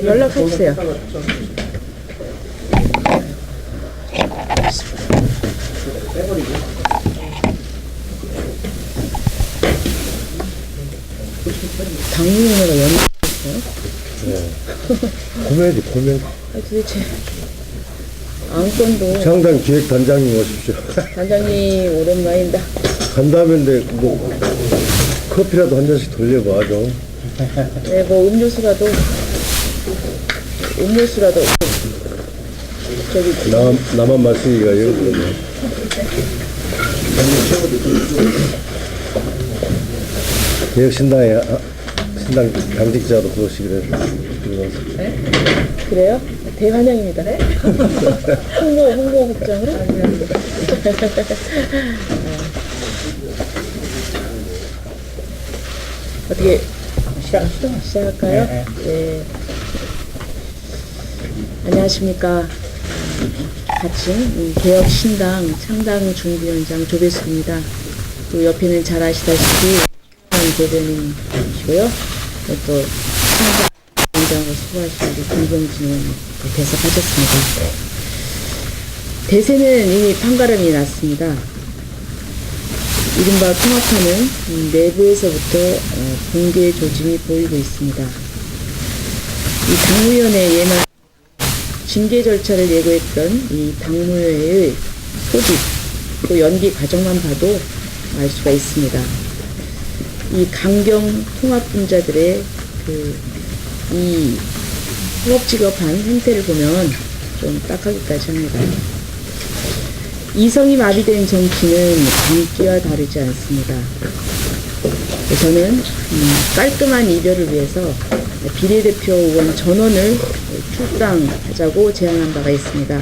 연락해주세요. 당뇨가 연락했어요? 네. 코미디. 도대체 안건도 창당 기획단장님 오십시오. 단장님 오랜만입니다. 간다면데 뭐 커피라도 한 잔씩 돌려봐줘. 네, 뭐 음료수라도 저기 나만 마시기가 여러분이네. 개혁신당에 신당 당직자로 보시기를. 네? 그래요? 대환영입니다. 네? 홍보국장으로? 어떻게 시작할까요? 네. 안녕하십니까. 같이 개혁신당 창당준비위원장 조배숙입니다. 또 옆에는 잘 아시다시피 대변인이시고요. 또 창당위원장으로 수고하신 김병진 의원 대석하셨습니다. 대세는 이미 판가름이 났습니다. 이른바 통합하는 내부에서부터 붕괴 조짐이 보이고 있습니다. 이 당무위원회 예나 징계 절차를 예고했던 이 당무회의 소집 또 연기 과정만 봐도 알 수가 있습니다. 이 강경 통합분자들의 이 허겁지겁한 행태를 보면 좀 딱하기까지 합니다. 이성이 마비된 정치는 광기와 다르지 않습니다. 저는 깔끔한 이별을 위해서 비례대표 의원 전원을 출당하자고 제안한 바가 있습니다.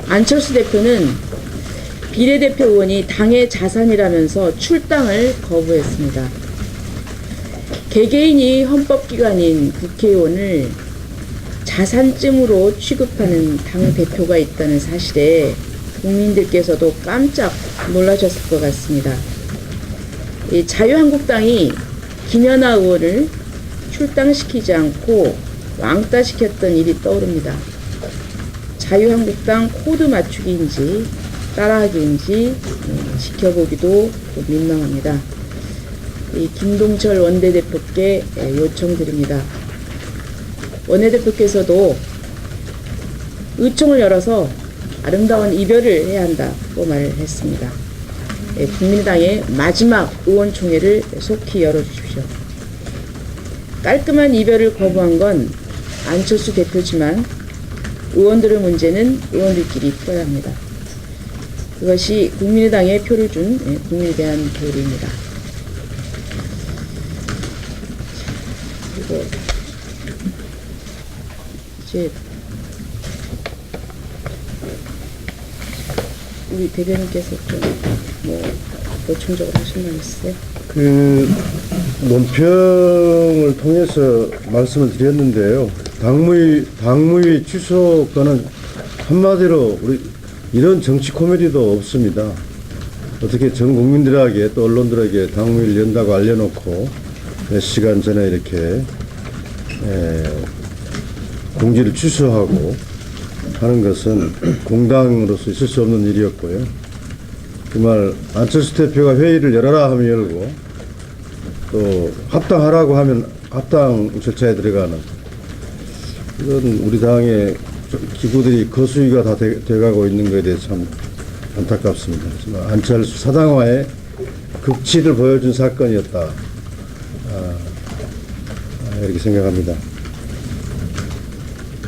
안철수 대표는 비례대표 의원이 당의 자산이라면서 출당을 거부했습니다. 개개인이 헌법기관인 국회의원을 자산쯤으로 취급하는 당대표가 있다는 사실에 국민들께서도 깜짝 놀라셨을 것 같습니다. 이 자유한국당이 김연아 의원을 출당시키지 않고 왕따시켰던 일이 떠오릅니다. 자유한국당 코드 맞추기인지 따라하기인지 지켜보기도 좀 민망합니다. 이 김동철 원내대표께 요청드립니다. 원내대표께서도 의총을 열어서 아름다운 이별을 해야 한다고 말을 했습니다. 국민의당의 마지막 의원총회를 속히 열어주십시오. 깔끔한 이별을 거부한 건 안철수 대표지만 의원들의 문제는 의원들끼리 풀어야 합니다. 그것이 국민의당에 표를 준 국민에 대한 도리입니다. 그리고 이제 우리 대변인께서 좀 뭐 보충적으로 하신 말 있으세요? 논평을 통해서 말씀을 드렸는데요. 당무위 취소 건은 한마디로 우리 이런 정치 코미디도 없습니다. 어떻게 전 국민들에게 또 언론들에게 당무위를 연다고 알려놓고 몇 시간 전에 이렇게 공지를 취소하고 하는 것은 공당으로서 있을 수 없는 일이었고요. 정말 안철수 대표가 회의를 열어라 하면 열고 또 합당하라고 하면 합당 절차에 들어가는 이런 우리 당의 기구들이 거수위가 다 돼가고 있는 것에 대해서 참 안타깝습니다. 안철수 사당화의 극치를 보여준 사건이었다. 이렇게 생각합니다.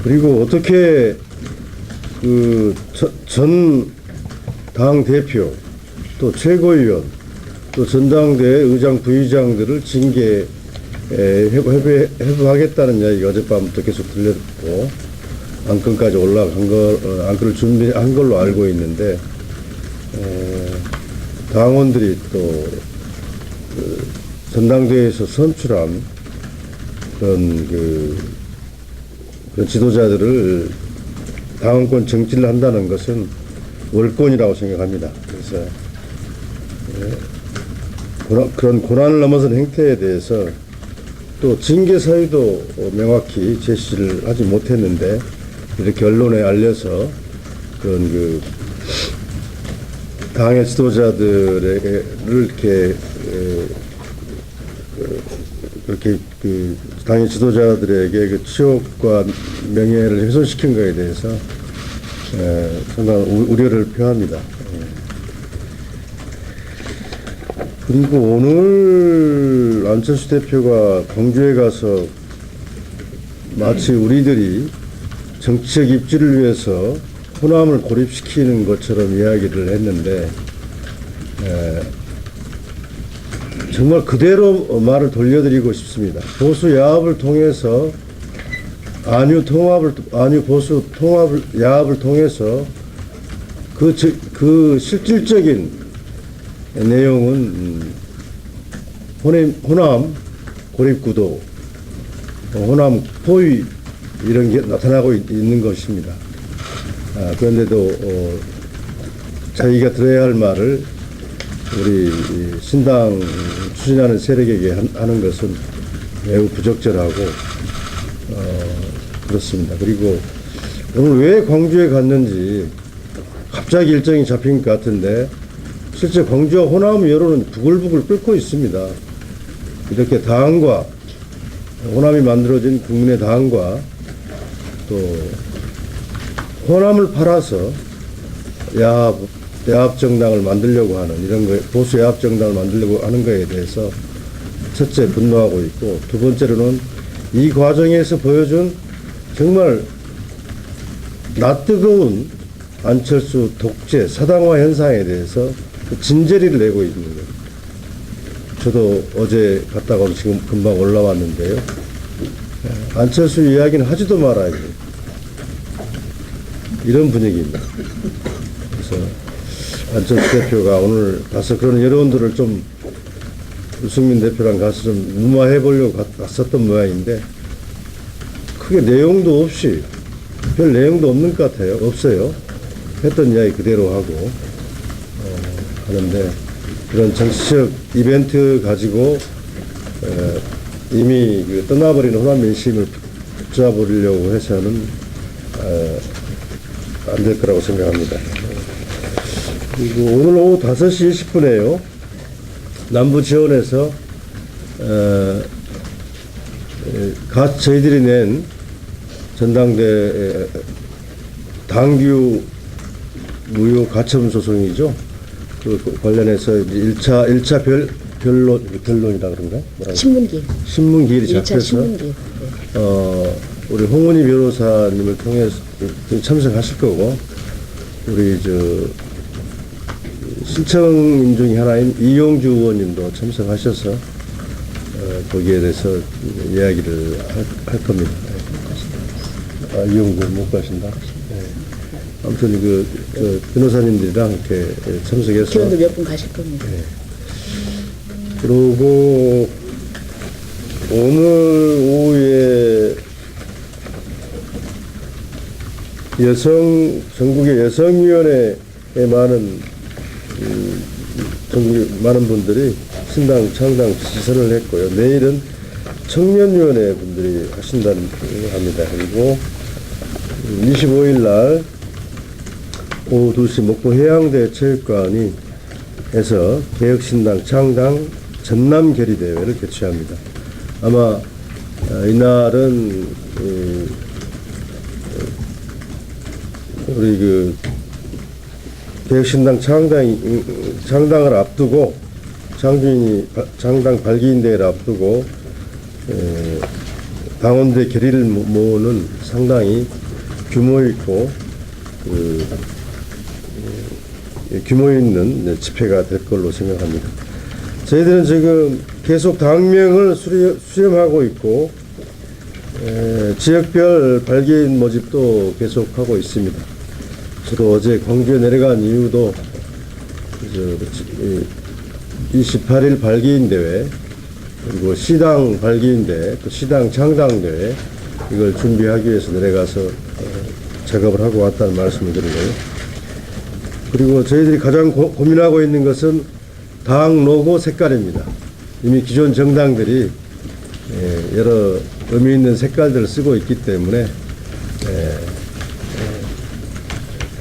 그리고 어떻게 전 당 대표 또 최고위원 또 전당대 의장 부의장들을 징계 회부하겠다는 이야기가 어젯밤부터 계속 들렸고 안건까지 올라간 안건을 준비한 걸로 알고 있는데 당원들이 또 전당대회에서 선출한 그런 지도자들을 당원권 정지를 한다는 것은 월권이라고 생각합니다. 그래서 그런 고난을 넘어선 행태에 대해서 또 징계 사유도 명확히 제시를 하지 못했는데 이렇게 언론에 알려서 그런 그 당의 지도자들을 이렇게 그 당의 지도자들에게 그 치욕과 명예를 훼손시킨 것에 대해서 상당한 우려를 표합니다. 그리고 오늘 안철수 대표가 광주에 가서 마치 우리들이 정치적 입지를 위해서 호남을 고립시키는 것처럼 이야기를 했는데 정말 그대로 말을 돌려드리고 싶습니다. 보수 야합을 통해서 안유 보수 야합을 통해서 그 실질적인 내용은 호남 고립구도, 호남 포위 이런 게 나타나고 있는 것입니다. 그런데도 자기가 들어야 할 말을 우리 신당 추진하는 세력에게 하는 것은 매우 부적절하고 그렇습니다. 그리고 오늘 왜 광주에 갔는지 갑자기 일정이 잡힌 것 같은데 실제 광주와 호남 여론은 부글부글 끓고 있습니다. 이렇게 당과 호남이 만들어진 국민의 당과 또 호남을 팔아서 야합 정당을 만들려고 하는 이런 거, 보수 야합 정당을 만들려고 하는 것에 대해서 첫째 분노하고 있고, 두 번째로는 이 과정에서 보여준 정말 낯뜨거운 안철수 독재 사당화 현상에 대해서 진저리를 내고 있는 거예요. 저도 어제 갔다가 지금 금방 올라왔는데요. 안철수 이야기는 하지도 말아야지. 이런 분위기입니다. 그래서 안철수 대표가 오늘 가서 그런 여론들을 좀 유승민 대표랑 가서 좀 무마해 보려고 갔었던 모양인데 크게 내용도 없이 별 내용도 없는 것 같아요. 없어요. 했던 이야기 그대로 하고 하는데 그런 정치적 이벤트 가지고 이미 그 떠나버린 호남 민심을 붙잡으려고 해서는 안 될 거라고 생각합니다. 그리고 오늘 오후 5시 20분에요. 남부 지원에서 저희들이 낸 전당대 당규 무효 가처분 소송이죠. 그 관련해서 1차 변론이라 그런가? 신문 기일이 잡혀서 신문기. 네. 우리 홍은희 변호사님을 통해서 참석하실 거고, 우리 신청인 중에 하나인 이용주 의원님도 참석하셔서 거기에 대해서 이야기를 할 겁니다. 이용주 못 가신다. 네. 아무튼 변호사님들이랑 이렇게 참석해서 기원도 몇 분 가실 겁니다. 네. 그리고 오늘 오후에 전국의 여성위원회에 전국의 많은 분들이 신당 창당 지선을 했고요. 내일은 청년위원회 분들이 하신다는 합니다. 그리고 25일 날 오후 2시 목포 해양대 체육관이 해서 개혁신당 창당 전남 결의대회를 개최합니다. 아마 이날은 우리 개혁신당 창당을 앞두고 창당 발기인 대회를 앞두고 당원들의 결의를 모으는 상당히 규모 있고 규모 있는 집회가 될 걸로 생각합니다. 저희들은 지금 계속 당명을 수렴하고 있고 지역별 발기인 모집도 계속하고 있습니다. 저도 어제 광주에 내려간 이유도 28일 발기인 대회, 그리고 시당 발기인 대회, 또 시당 창당 대회 이걸 준비하기 위해서 내려가서 작업을 하고 왔다는 말씀을 드리고요. 그리고 저희들이 가장 고민하고 있는 것은 당 로고 색깔입니다. 이미 기존 정당들이 여러 의미 있는 색깔들을 쓰고 있기 때문에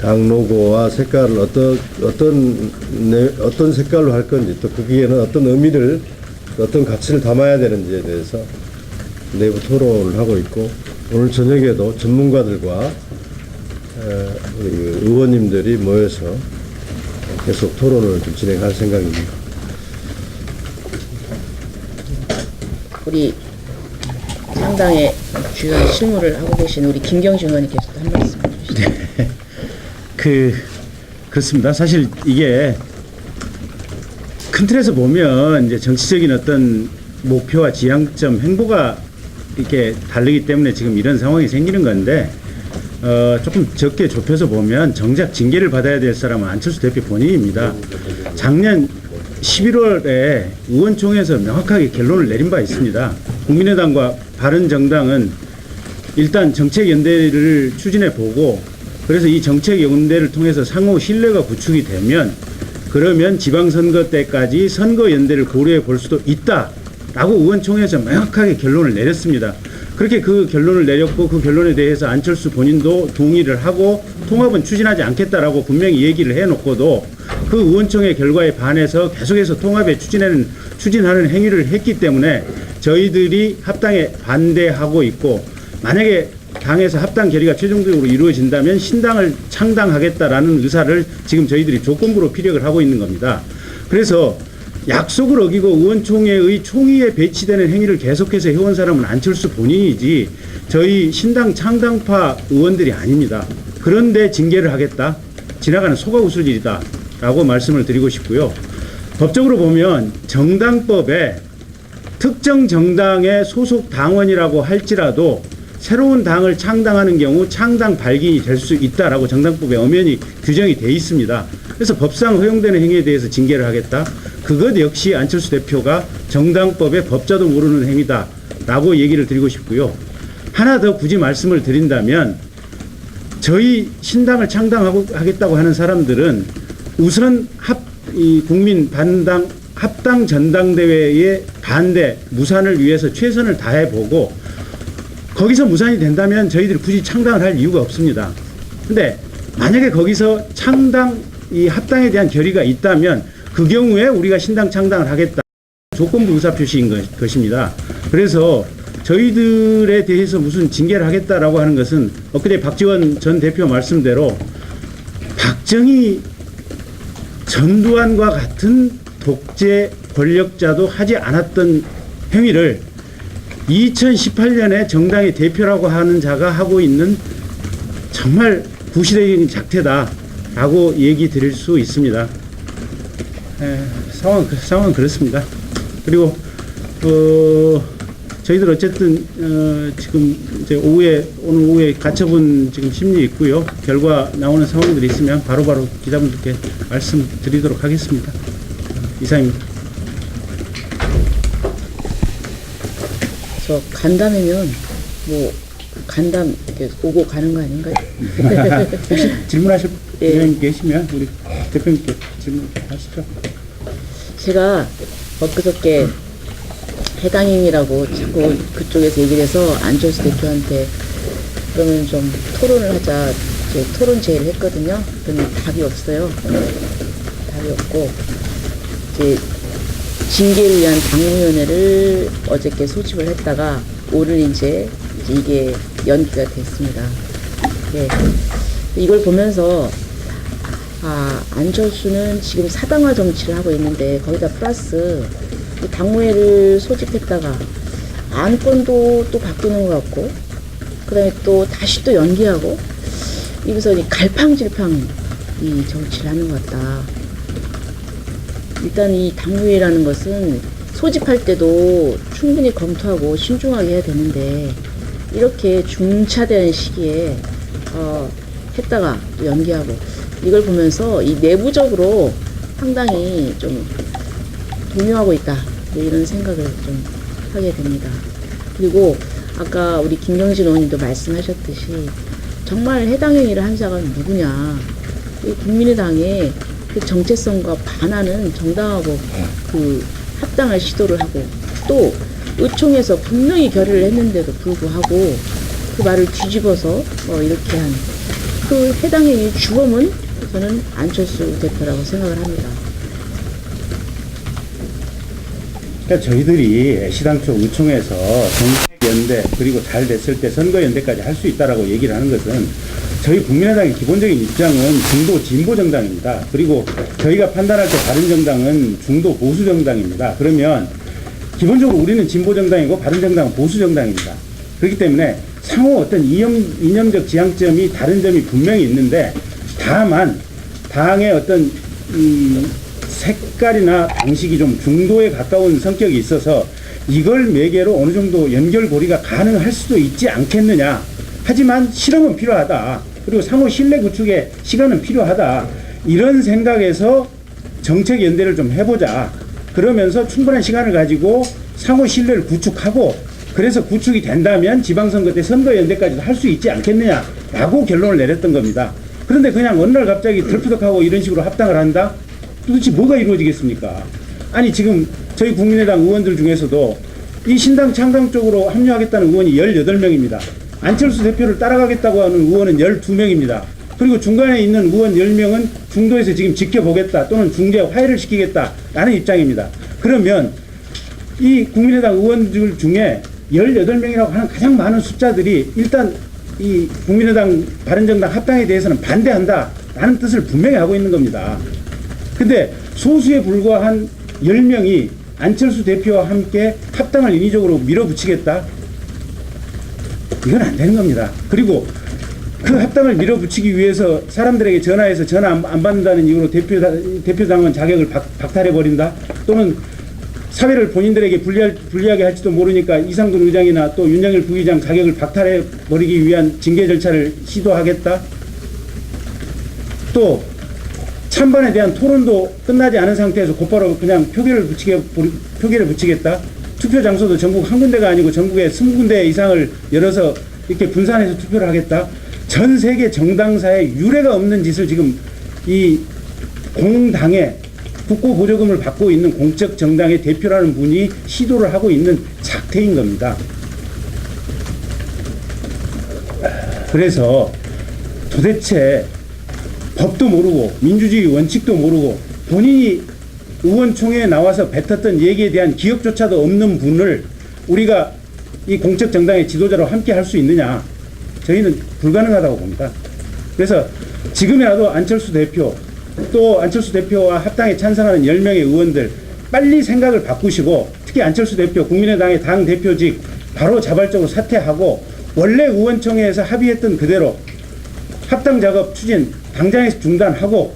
각 로고와 색깔을 어떤 색깔로 할 건지 또 거기에는 어떤 의미를 어떤 가치를 담아야 되는지에 대해서 내부 토론을 하고 있고 오늘 저녁에도 전문가들과 우리 의원님들이 모여서 계속 토론을 좀 진행할 생각입니다. 우리 상당의 주요한 실무를 하고 계신 우리 김경진 의원님께서 한 말씀 해주시죠. 네. 그렇습니다. 사실 이게 큰 틀에서 보면 이제 정치적인 어떤 목표와 지향점, 행보가 이렇게 다르기 때문에 지금 이런 상황이 생기는 건데, 조금 적게 좁혀서 보면 정작 징계를 받아야 될 사람은 안철수 대표 본인입니다. 작년 11월에 의원총회에서 명확하게 결론을 내린 바 있습니다. 국민의당과 바른정당은 일단 정책연대를 추진해 보고, 그래서 이 정책연대를 통해서 상호 신뢰가 구축이 되면 그러면 지방선거 때까지 선거연대를 고려해 볼 수도 있다라고 의원총회에서 명확하게 결론을 내렸습니다. 그렇게 그 결론을 내렸고 그 결론에 대해서 안철수 본인도 동의를 하고 통합은 추진하지 않겠다라고 분명히 얘기를 해놓고도 그 의원총회 결과에 반해서 계속해서 통합에 추진하는 행위를 했기 때문에 저희들이 합당에 반대하고 있고, 만약에 당에서 합당 결의가 최종적으로 이루어진다면 신당을 창당하겠다라는 의사를 지금 저희들이 조건부로 피력을 하고 있는 겁니다. 그래서 약속을 어기고 의원총회의 총의에 배치되는 행위를 계속해서 해온 사람은 안철수 본인이지 저희 신당 창당파 의원들이 아닙니다. 그런데 징계를 하겠다? 지나가는 소가웃을 일이다 라고 말씀을 드리고 싶고요. 법적으로 보면 정당법에 특정 정당의 소속 당원이라고 할지라도 새로운 당을 창당하는 경우 창당 발기인이 될 수 있다라고 정당법에 엄연히 규정이 돼 있습니다. 그래서 법상 허용되는 행위에 대해서 징계를 하겠다. 그것 역시 안철수 대표가 정당법의 법자도 모르는 행위다라고 얘기를 드리고 싶고요. 하나 더 굳이 말씀을 드린다면 저희 신당을 창당하겠다고 하는 사람들은 우선 국민 반당 합당 전당대회의 반대 무산을 위해서 최선을 다해보고 거기서 무산이 된다면 저희들이 굳이 창당을 할 이유가 없습니다. 근데 만약에 거기서 이 합당에 대한 결의가 있다면 그 경우에 우리가 신당 창당을 하겠다. 조건부 의사표시인 것입니다. 그래서 저희들에 대해서 무슨 징계를 하겠다라고 하는 것은 엊그제 박지원 전 대표 말씀대로 박정희 전두환과 같은 독재 권력자도 하지 않았던 행위를 2018년에 정당의 대표라고 하는 자가 하고 있는 정말 구시대적인 작태다라고 얘기 드릴 수 있습니다. 상황은 그렇습니다. 그리고 저희들 어쨌든 지금 이제 오늘 오후에 가처분 지금 심리 있고요. 결과 나오는 상황들이 있으면 바로바로 기자분들께 말씀드리도록 하겠습니다. 이상입니다. 저 간담회면 뭐 간담 이렇게 오고 가는 거 아닌가요? 혹시 질문하실 예. 분 계시면 우리 대표님께 질문하시죠. 제가 엊그저께 해당인이라고 자꾸 그쪽에서 얘기를 해서 안철수 대표한테 그러면 좀 토론을 하자 이제 토론 제의를 했거든요. 그런데 답이 없어요. 답이 없고 이제 징계를 위한 당무위원회를 어저께 소집을 했다가 오늘 이제 이게 연기가 됐습니다. 네. 이걸 보면서 안철수는 지금 사당화 정치를 하고 있는데 거기다 플러스 당무회를 소집했다가 안건도 또 바꾸는 것 같고 그다음에 또 다시 또 연기하고 여기서 갈팡질팡 이 정치를 하는 것 같다. 일단 이 당무회라는 것은 소집할 때도 충분히 검토하고 신중하게 해야 되는데 이렇게 중차대한 시기에 했다가 또 연기하고 이걸 보면서 이 내부적으로 상당히 좀 동요하고 있다 이런 생각을 좀 하게 됩니다. 그리고 아까 우리 김경진 의원님도 말씀하셨듯이 정말 해당 행위를 한 자가 누구냐 국민의당의 그 정체성과 반하는 정당하고 그 합당을 시도를 하고 또 의총에서 분명히 결의를 했는데도 불구하고 그 말을 뒤집어서 이렇게 한 그 해당 행위 주범은 저는 안철수 대표라고 생각을 합니다. 그러니까 저희들이 시당초 의총에서 정책연대 그리고 잘 됐을 때 선거연대까지 할 수 있다라고 얘기를 하는 것은 저희 국민의당의 기본적인 입장은 중도 진보 정당입니다. 그리고 저희가 판단할 때 바른정당은 중도 보수 정당입니다. 그러면 기본적으로 우리는 진보 정당이고 바른정당은 보수 정당입니다. 그렇기 때문에 상호 어떤 이념적 지향점이 다른 점이 분명히 있는데 다만 당의 어떤 이 색깔이나 방식이 좀 중도에 가까운 성격이 있어서 이걸 매개로 어느 정도 연결고리가 가능할 수도 있지 않겠느냐. 하지만 실험은 필요하다. 그리고 상호 신뢰 구축에 시간은 필요하다. 이런 생각에서 정책 연대를 좀 해보자. 그러면서 충분한 시간을 가지고 상호 신뢰를 구축하고 그래서 구축이 된다면 지방선거 때 선거연대까지도 할 수 있지 않겠느냐라고 결론을 내렸던 겁니다. 그런데 그냥 어느 날 갑자기 덜프덕하고 이런 식으로 합당을 한다? 도대체 뭐가 이루어지겠습니까? 아니 지금 저희 국민의당 의원들 중에서도 이 신당 창당 쪽으로 합류하겠다는 의원이 18명입니다. 안철수 대표를 따라가겠다고 하는 의원은 12명입니다. 그리고 중간에 있는 의원 10명은 중도에서 지금 지켜보겠다 또는 중재 화해를 시키겠다라는 입장입니다. 그러면 이 국민의당 의원들 중에 18명이라고 하는 가장 많은 숫자들이 일단 이 국민의당 바른정당 합당에 대해서는 반대한다라는 뜻을 분명히 하고 있는 겁니다. 근데 소수에 불과한 10명이 안철수 대표와 함께 합당을 인위적으로 밀어붙이겠다? 이건 안 되는 겁니다. 그리고 그 합당을 밀어붙이기 위해서 사람들에게 전화해서 전화 안 받는다는 이유로 대표당원 자격을 박탈해버린다? 또는 사회를 본인들에게 불리하게 할지도 모르니까 이상돈 의장이나 또 윤영일 부의장 자격을 박탈해버리기 위한 징계 절차를 시도하겠다? 또 찬반에 대한 토론도 끝나지 않은 상태에서 곧바로 그냥 표결을 붙이겠다? 투표 장소도 전국 한 군데가 아니고 전국에 20군데 이상을 열어서 이렇게 분산해서 투표를 하겠다? 전 세계 정당사에 유례가 없는 짓을 지금 이 공당의 국고 보조금을 받고 있는 공적 정당의 대표라는 분이 시도를 하고 있는 작태인 겁니다. 그래서 도대체 법도 모르고 민주주의 원칙도 모르고 본인이 의원총회에 나와서 뱉었던 얘기에 대한 기억조차도 없는 분을 우리가 이 공적 정당의 지도자로 함께 할 수 있느냐? 저희는 불가능하다고 봅니다. 그래서 지금이라도 안철수 대표 또 안철수 대표와 합당에 찬성하는 10명의 의원들 빨리 생각을 바꾸시고 특히 안철수 대표 국민의당의 당 대표직 바로 자발적으로 사퇴하고 원래 의원총회에서 합의했던 그대로 합당 작업 추진 당장에서 중단하고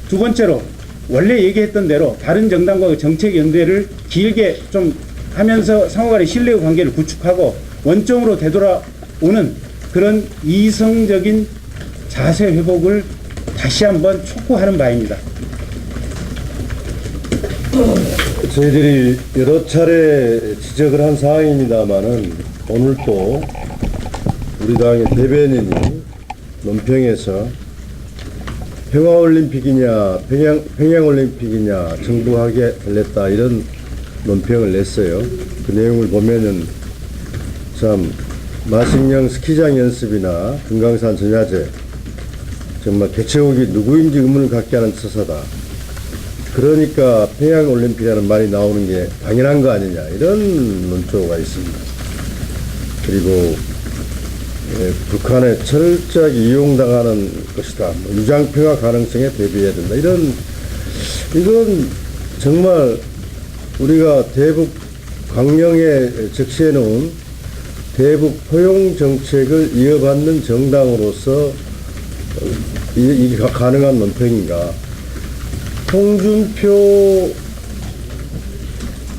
두 번째로 원래 얘기했던 대로 다른 정당과의 정책 연대를 길게 좀 하면서 상호간의 신뢰의 관계를 구축하고 원점으로 되돌아오는 그런 이성적인 자세 회복을 다시 한번 촉구하는 바입니다. 저희들이 여러 차례 지적을 한 사항입니다만은 오늘 또 우리 당의 대변인이 논평에서 평화올림픽이냐 평양올림픽이냐 정부하게 달랬다 이런 논평을 냈어요. 그 내용을 보면은 참 마식령 스키장 연습이나 금강산 전야제 정말 개최국이 누구인지 의문을 갖게 하는 처사다. 그러니까 평양올림픽이라는 말이 나오는 게 당연한 거 아니냐 이런 논조가 있습니다. 그리고 북한에 철저하게 이용당하는 것이다. 유장평화 가능성에 대비해야 된다. 이건 정말 우리가 대북 강령에 적시해 놓은 대북 포용 정책을 이어받는 정당으로서 이게 가능한 논평인가? 홍준표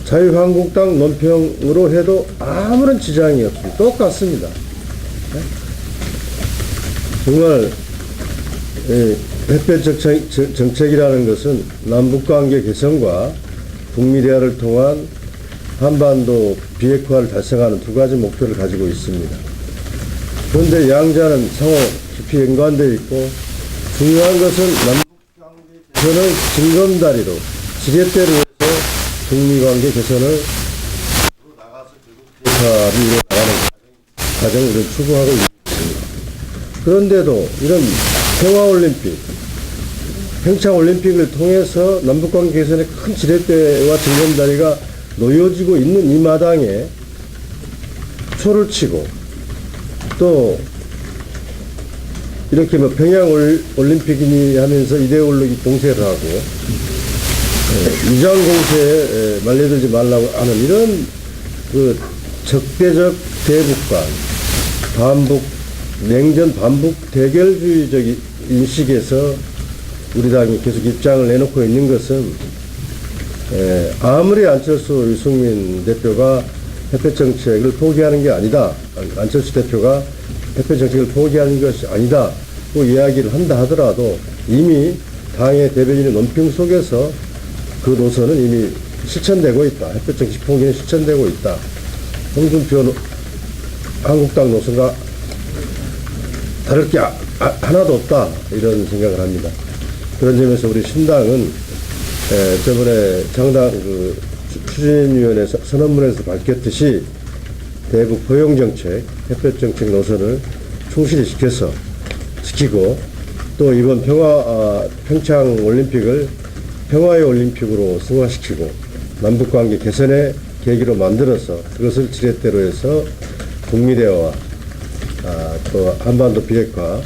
자유한국당 논평으로 해도 아무런 지장이 없습니다. 똑같습니다. 정말 햇볕 정책이라는 것은 남북관계 개선과 북미 대화를 통한 한반도 비핵화를 달성하는 두 가지 목표를 가지고 있습니다. 그런데 양자는 상호 깊이 연관되어 있고 중요한 것은 남북관계 개선의 징검다리로 지렛대로 해서 북미관계 개선을 나가서 검찰이 이뤄나가는 과정을 우리는 추구하고 있습니다. 그런데도 이런 평화올림픽, 평창올림픽을 통해서 남북관계 개선에 큰 지렛대와 징검다리가 놓여지고 있는 이 마당에 초를 치고 또 이렇게 뭐 평양올림픽이니 하면서 이데올로기 공세를 하고 위장 공세에 말려들지 말라고 하는 이런 그 적대적 대북과 반북, 냉전 반북 대결주의적 인식에서 우리 당이 계속 입장을 내놓고 있는 것은 아무리 안철수 유승민 대표가 해외 정책을 포기하는 게 아니다. 안철수 대표가 해외 정책을 포기하는 것이 아니다. 고 이야기를 한다 하더라도 이미 당의 대변인의 논평 속에서 그 노선은 이미 실천되고 있다. 해외 정책 포기는 실천되고 있다. 홍준표 한국당 노선과 다를 게 하나도 없다. 이런 생각을 합니다. 그런 점에서 우리 신당은 저번에 장당 추진위원회 선언문에서 밝혔듯이 대북 포용정책, 햇볕정책 노선을 충실히 지키고 또 이번 평창올림픽을 평화의 올림픽으로 승화시키고 남북관계 개선의 계기로 만들어서 그것을 지렛대로 해서 북미대화와 또 한반도 비핵화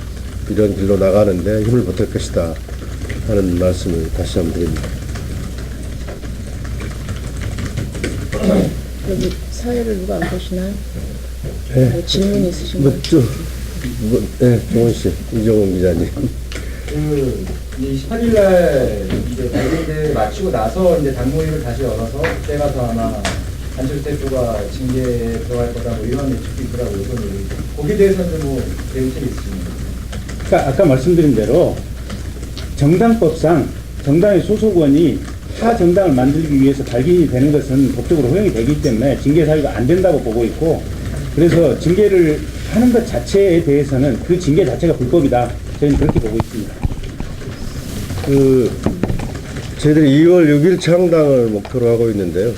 이런 길로 나가는데 힘을 보탤 것이다 하는 말씀을 다시 한번 드립니다. 여기 사회를 누가 안 보시나요? 네. 뭐 질문 있으신가요? 네, 종원 씨, 이종훈 기자님. 이 18일날 이제 발굴대 마치고 나서 이제 당무위를 다시 열어서 그때 가서 아마 안철수 대표가 징계에 들어갈 거다 뭐 이런 예측도 있더라고요. 거기에 대해서는 뭐 대응책이 있으십니까? 그러니까 아까 말씀드린 대로 정당법상 정당의 소속원이 타 정당을 만들기 위해서 발기인이 되는 것은 법적으로 허용이 되기 때문에 징계 사유가 안 된다고 보고 있고, 그래서 징계를 하는 것 자체에 대해서는 그 징계 자체가 불법이다. 저희는 그렇게 보고 있습니다. 저희들이 2월 6일 창당을 목표로 하고 있는데요.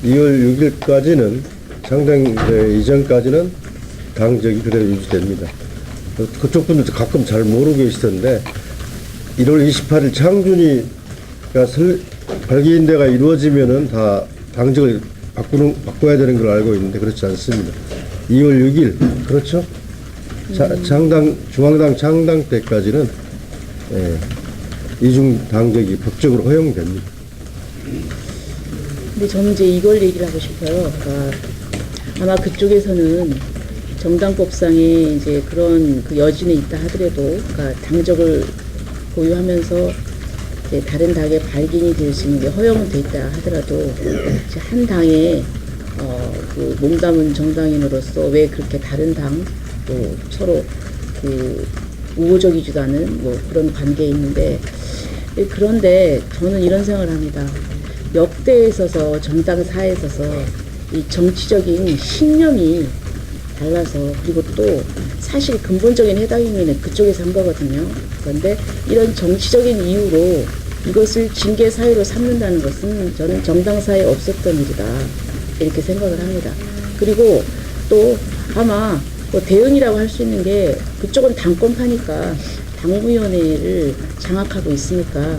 2월 6일까지는 창당 이전까지는 당적이 그대로 유지됩니다. 그쪽 분들도 가끔 잘 모르고 계시던데 1월 28일 창준이가 발기인대가 이루어지면은 다 당적을 바꿔야 되는 걸 알고 있는데 그렇지 않습니다. 2월 6일 그렇죠? 중앙당 창당 때까지는 이중 당적이 법적으로 허용됩니다. 근데 저는 이제 이걸 얘기를 하고 싶어요. 그러니까 아마 그쪽에서는 정당법상에 이제 그런 그 여진이 있다 하더라도, 그러니까 당적을 보유하면서 이제 다른 당의 발기인이 될 수 있는 게 허용은 돼 있다 하더라도 이제 한 당의 그 몸담은 정당인으로서 왜 그렇게 다른 당 또 서로 그 우호적이지도 않은 뭐 그런 관계에 있는데, 그런데 저는 이런 생각을 합니다. 역대에 있어서 정당사에 있어서 이 정치적인 신념이 달라서, 그리고 또 사실 근본적인 해당 행위는 그쪽에서 한 거거든요. 그런데 이런 정치적인 이유로 이것을 징계 사유로 삼는다는 것은 저는 정당사에 없었던 일이다 이렇게 생각을 합니다. 그리고 또 아마 뭐 대응이라고 할 수 있는 게 그쪽은 당권파니까 당무위원회를 장악하고 있으니까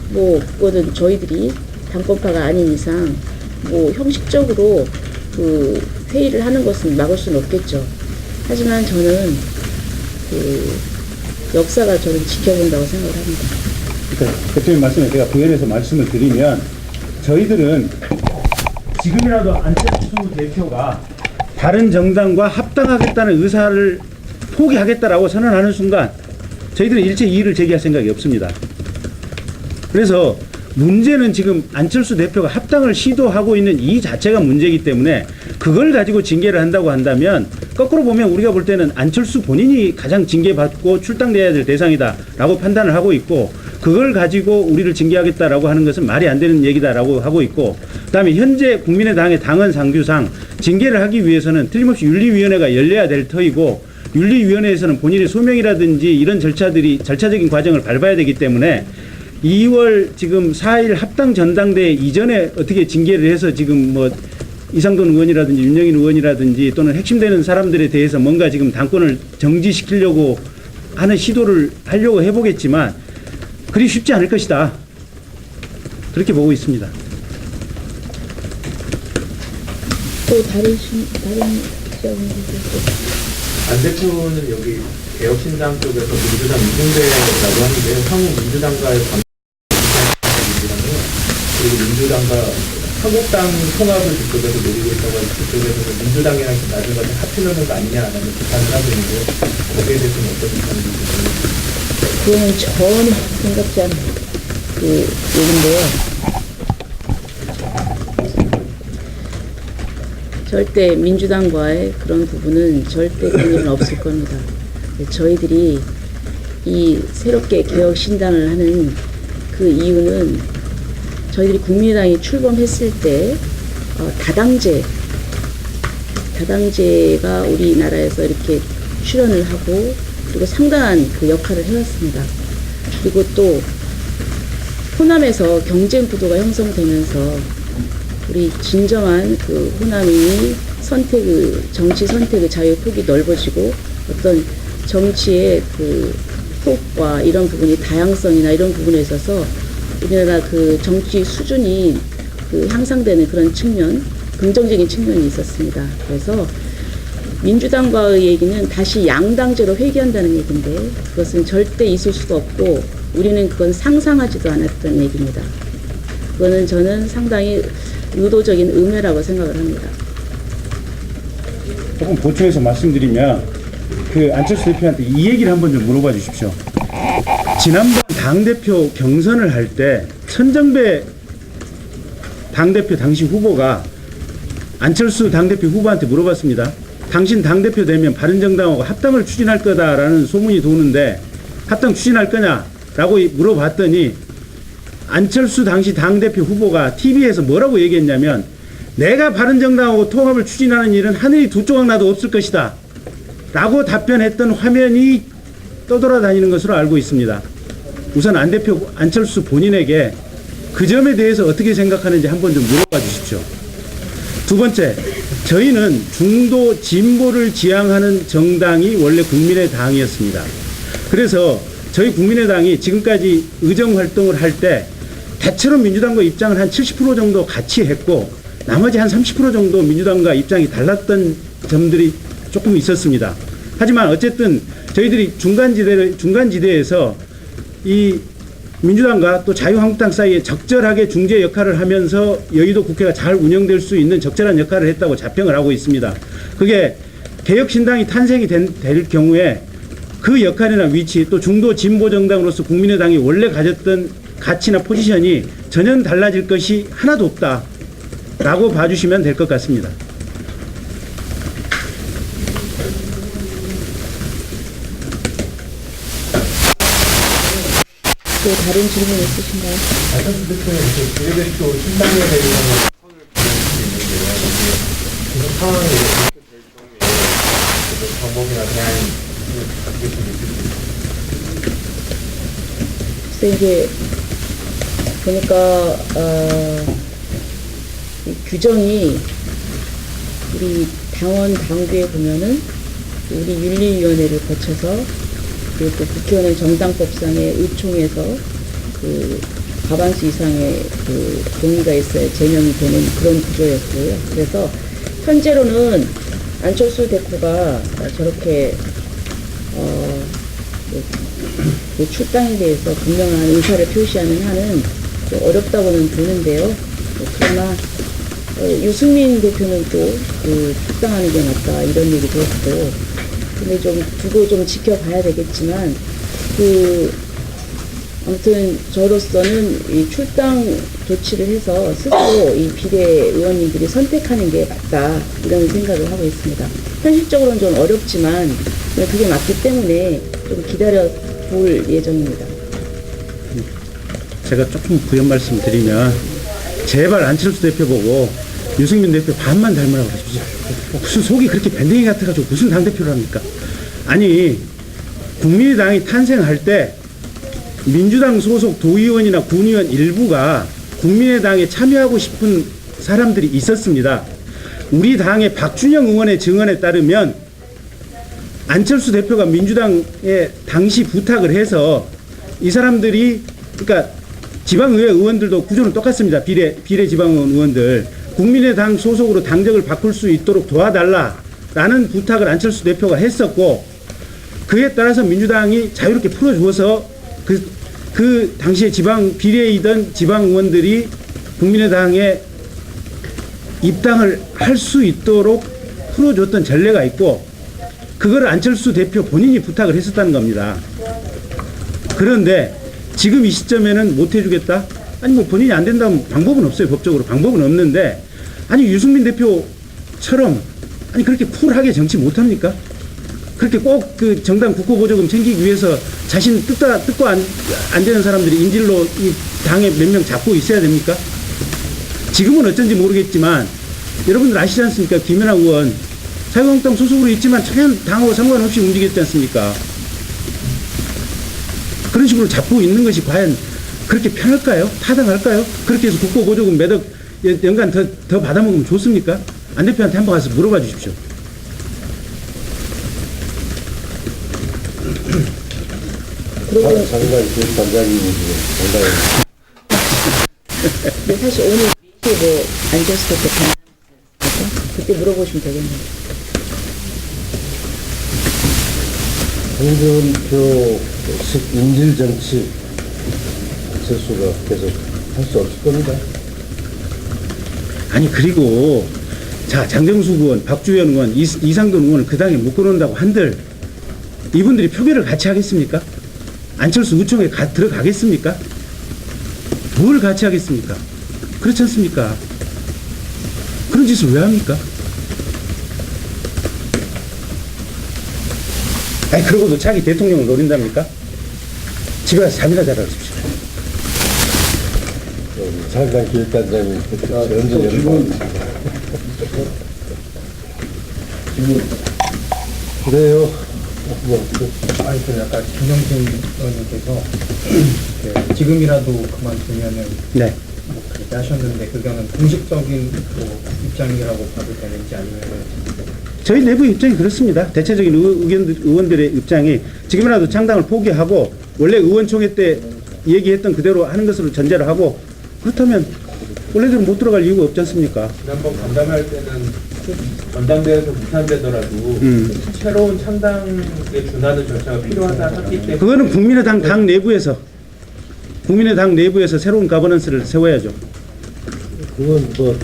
뭐 그거는 저희들이 당권파가 아닌 이상 뭐 형식적으로 그 회의를 하는 것은 막을 수는 없겠죠. 하지만 저는 그 역사가 저는 지켜본다고 생각을 합니다. 그러니까 대표님 말씀에 제가 부연해서 말씀을 드리면, 저희들은 지금이라도 안철수 대표가 다른 정당과 합당하겠다는 의사를 포기하겠다라고 선언하는 순간 저희들은 일체 이의를 제기할 생각이 없습니다. 그래서 문제는 지금 안철수 대표가 합당을 시도하고 있는 이 자체가 문제이기 때문에 그걸 가지고 징계를 한다고 한다면, 거꾸로 보면 우리가 볼 때는 안철수 본인이 가장 징계받고 출당돼야 될 대상이다라고 판단을 하고 있고, 그걸 가지고 우리를 징계하겠다라고 하는 것은 말이 안 되는 얘기다라고 하고 있고, 그다음에 현재 국민의당의 당헌 상규상 징계를 하기 위해서는 틀림없이 윤리위원회가 열려야 될 터이고, 윤리위원회에서는 본인의 소명이라든지 이런 절차적인 과정을 밟아야 되기 때문에 2월 지금 4일 합당 전당대회 이전에 어떻게 징계를 해서 지금 뭐 이상돈 의원이라든지 윤영인 의원이라든지 또는 핵심되는 사람들에 대해서 뭔가 지금 당권을 정지시키려고 하는 시도를 하려고 해보겠지만 그리 쉽지 않을 것이다. 그렇게 보고 있습니다. 또 다른 지역분들도 안 대표는 여기 개혁신당 쪽에서 민주당 이중대라고 하는데요. 향후 민주당과의 관계랑요. 그리고 민주당과 한국당 통합을 그쪽에서 노리고 있다고 해서 그쪽에서 민주당이랑 나중에 합치려는 거 아니냐라는 비판을 하고 있는데요. 거기에 대해서는 어떤 비판인지 그거는 전혀 생각지 않은 그 얘기인데요. 절대 민주당과의 그런 부분은 절대 그런 일은 없을 겁니다. 저희들이 이 새롭게 개혁신당을 하는 그 이유는 저희들이 국민의당이 출범했을 때 다당제가 우리나라에서 이렇게 출연을 하고 그리고 상당한 그 역할을 해왔습니다. 그리고 또 호남에서 경쟁 구도가 형성되면서 우리 진정한 그 호남이 정치 선택의 자유 폭이 넓어지고 어떤 정치의 그 폭과 이런 부분이 다양성이나 이런 부분에 있어서 우리나라 그 정치 수준이 그 향상되는 그런 측면, 긍정적인 측면이 있었습니다. 그래서 민주당과의 얘기는 다시 양당제로 회귀한다는 얘기인데 그것은 절대 있을 수가 없고 우리는 그건 상상하지도 않았던 얘기입니다. 그거는 저는 상당히 의도적인 음해라고 생각을 합니다. 조금 보충해서 말씀드리면 그 안철수 대표한테 이 얘기를 한번 좀 물어봐 주십시오. 지난번 당대표 경선을 할 때 천정배 당대표 당시 후보가 안철수 당대표 후보한테 물어봤습니다. 당신 당대표 되면 바른정당하고 합당을 추진할 거다라는 소문이 도는데 합당 추진할 거냐라고 물어봤더니 안철수 당시 당대표 후보가 TV에서 뭐라고 얘기했냐면 내가 바른정당하고 통합을 추진하는 일은 하늘이 두 조각 나도 없을 것이다 라고 답변했던 화면이 떠돌아다니는 것으로 알고 있습니다. 우선 안 대표 안철수 본인에게 그 점에 대해서 어떻게 생각하는지 한번 좀 물어봐 주십시오. 두 번째, 저희는 중도 진보를 지향하는 정당이 원래 국민의당이었습니다. 그래서 저희 국민의당이 지금까지 의정 활동을 할 때 대체로 민주당과 입장을 한 70% 정도 같이 했고 나머지 한 30% 정도 민주당과 입장이 달랐던 점들이 조금 있었습니다. 하지만 어쨌든 저희들이 중간지대에서 이 민주당과 또 자유한국당 사이에 적절하게 중재 역할을 하면서 여의도 국회가 잘 운영될 수 있는 적절한 역할을 했다고 자평을 하고 있습니다. 그게 개혁신당이 탄생이 될 경우에 그 역할이나 위치 또 중도 진보 정당으로서 국민의당이 원래 가졌던 가치나 포지션이 전혀 달라질 것이 하나도 없다라고 봐주시면 될 것 같습니다. 또 다른 질문 있으신가요? 안철수 대표는 이제 비례대표 신당에 대해서는 선을 보낼 수 있는데요. 지금 상황이 이렇게 될 경우에 방법이나 대안이 어떻게 좀 있을지. 그래서 이제 보니까 이 규정이 우리 당원 당규에 보면은 우리 윤리위원회를 거쳐서 그리고 또 국회의원은 정당법상의 의총에서 그 과반수 이상의 그 동의가 있어야 제명이 되는 그런 구조였고요. 그래서 현재로는 안철수 대표가 저렇게 그 출당에 대해서 분명한 의사를 표시하는 한은 좀 어렵다고는 보는데요. 그러나 유승민 대표는 또 그 출당하는 게 맞다 이런 얘기도 했고, 근데 좀 두고 좀 지켜봐야 되겠지만 아무튼 저로서는 이 출당 조치를 해서 스스로 이 비대의원님들이 선택하는 게 맞다 이런 생각을 하고 있습니다. 현실적으로는 좀 어렵지만 그게 맞기 때문에 좀 기다려 볼 예정입니다. 제가 조금 부연 말씀드리면 제발 안철수 대표 보고 유승민 대표 반만 닮으라고 하십시오. 무슨 속이 그렇게 밴댕이 같아가지고 무슨 당대표를 합니까? 아니, 국민의당이 탄생할 때 민주당 소속 도의원이나 군의원 일부가 국민의당에 참여하고 싶은 사람들이 있었습니다. 우리 당의 박준영 의원의 증언에 따르면 안철수 대표가 민주당에 당시 부탁을 해서 이 사람들이 그러니까 지방의회 의원들도 구조는 똑같습니다. 비례 지방의원 의원들 국민의당 소속으로 당적을 바꿀 수 있도록 도와달라라는 부탁을 안철수 대표가 했었고 그에 따라서 민주당이 자유롭게 풀어주어서 그 당시에 비례이던 지방 의원들이 국민의당에 입당을 할 수 있도록 풀어줬던 전례가 있고 그거를 안철수 대표 본인이 부탁을 했었다는 겁니다. 그런데 지금 이 시점에는 못 해주겠다? 아니 뭐 본인이 안 된다면 방법은 없어요. 법적으로 방법은 없는데 아니 유승민 대표처럼 아니 그렇게 쿨하게 정치 못합니까? 그렇게 꼭 그 정당 국고보조금 챙기기 위해서 자신 뜻과 안 되는 사람들이 인질로 이 당에 몇 명 잡고 있어야 됩니까? 지금은 어쩐지 모르겠지만 여러분들 아시지 않습니까? 김연아 의원 자유한국당 소속으로 있지만 전혀 당하고 상관없이 움직였지 않습니까? 그런 식으로 잡고 있는 것이 과연 그렇게 편할까요? 타당할까요? 그렇게 해서 국고보조금 몇 억 연간 더 받아먹으면 좋습니까? 안 대표한테 한번 가서 물어봐 주십시오. 장관 기획단장님이 지금 상당히 근데 사실 오늘 뭐 안철수 대표 반 그때 물어보시면 되겠네요. 홍준표 인질 정치 안철수가 계속 할 수 없을 겁니다. 아니 그리고 자 장정숙 의원, 박주현 의원, 이상돈 의원을 그 당에 묶어놓는다고 한들 이분들이 표결을 같이 하겠습니까? 안철수 의총에 들어가겠습니까? 뭘 같이 하겠습니까? 그렇지 않습니까? 그런 짓을 왜 합니까? 아니 그러고도 자기 대통령을 노린답니까? 집에 가서 잠이나 자라 그러십시오. 장관 기획단장님 언제 그래요. 아니, 아까 김영진 의원님께서 지금이라도 그만두면은 네. 뭐 그렇게 하셨는데 그거는 공식적인 뭐 입장이라고 봐도 되는지 아니면은 저희 내부 입장이 그렇습니다. 대체적인 의원들의 입장이 지금이라도 창당을 포기하고 원래 의원총회 때 얘기했던 그대로 하는 것으로 전제를 하고 그렇다면 원래대로 못 들어갈 이유가 없지 않습니까? 지난번 간담회 때는 전당대회에서 무산되더라도 새로운 창당에 준하는 절차가 필요하다 했기 때문에 그거는 국민의당 당 내부에서 새로운 가버넌스를 세워야죠. 그건 뭐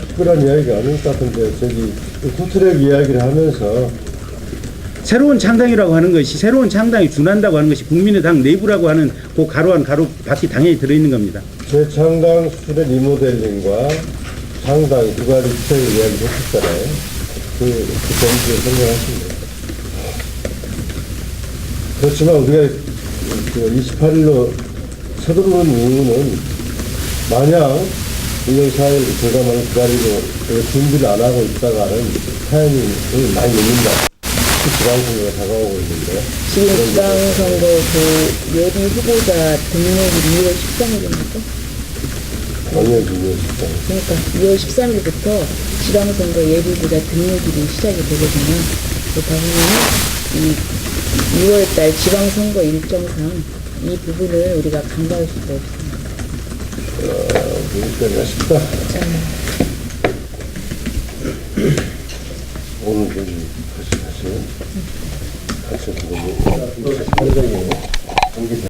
특별한 이야기가 아닌 것 같은데 저기 투트랙 이야기를 하면서 새로운 창당이라고 하는 것이 새로운 창당이 준한다고 하는 것이 국민의당 내부라고 하는 그 가로 안 가로 밖이 당연히 들어있는 겁니다. 재창당 수출의 리모델링과 창당 두 가지 투트랙 이야기 했었잖아요. 그 점수에 설명하십니다. 그렇지만 우리가 28일로 서두르는 이유는 만약 2월 4일 결과만 기다리고 준비를 안 하고 있다가는 타이밍을 많이 밀린다. 지방선거가 다가오고 있는데 지금 지방선거 그 예비 후보자 등록이 2월 13일입니까? 작년 2월 14일. 그러니까 2월 13일부터 지방선거 예비 후보자 등록일이 시작이 되거든요. 그렇다 보면 이 6월달 지방선거 일정상 이 부분을 우리가 간과할 수가 없습니다. 여기까지 하십시다. 오늘 여기 같이 가세요. 같이 가서